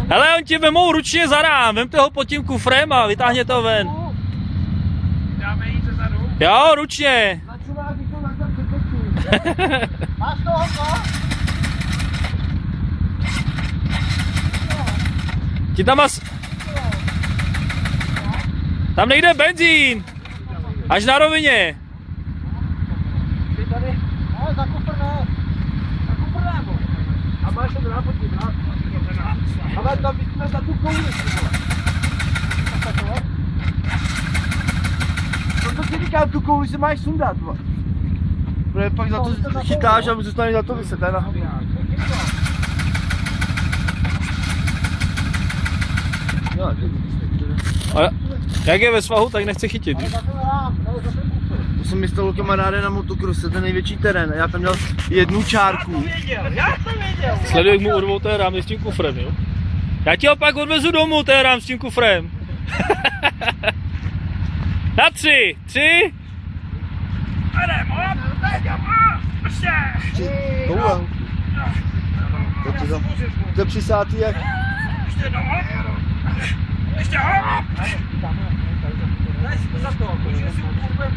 Hele, on ti vemou ručně za rám, vemte ho pod tím kufrem a vytáhněte ho ven. Dáme jít zezadu? Jo, ručně. Máš toho, co? Ti tam tam nejde benzín. Až na rovině. Ty tady. Ne, za kufr ne. Za kufr ne, bo. A máš to drápot tím, ne? Ale tam vidíme za tu kouli. No to ti říkám, tu kouli si máš sundat, bo. Protože pak za to chytáš a zůstane za to vyset, ne? A jak je ve svahu, tak nechce chytit. To jsem myslel kamaráde na motokrose, ten největší terén. Já tam měl jednu čárku. Já to věděl. Sleduj, jak mu urvou té rámy s tím kufrem, jo? Já ti ho pak odvezu domů, té rám s tím kufrem. Na 3, 3. To je přisátý jak... Ještě hop! Daj si to za to, protože si ukurvem.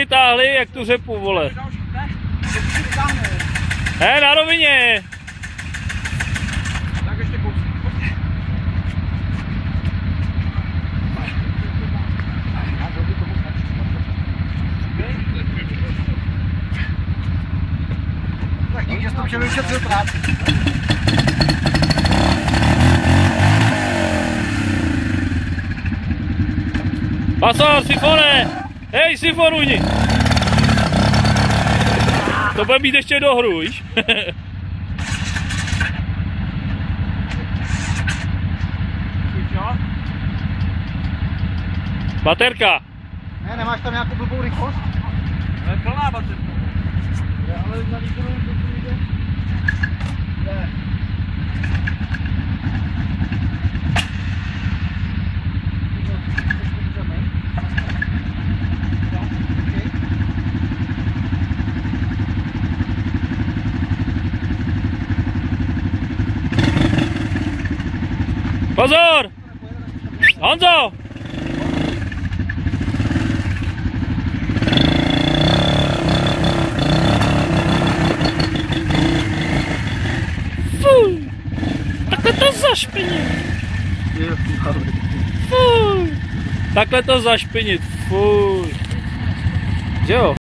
Táhli, jak tu řepu, vole. Na rovině. Tak ještě kousek. Tak díky, že jsi to včera vyšetřil práci. Pasor, sifone! Hej, sifonuj! To bude mít ještě do hru, víš? Baterka! Ne, nemáš tam nějakou blbou rychlost? To je plná baterka. Ale na výkonu to jde. Ne. Pozor! Honzo! Fuj! Takhle to zašpinit! Fuj! Takhle to zašpinit, fuj! Že jo?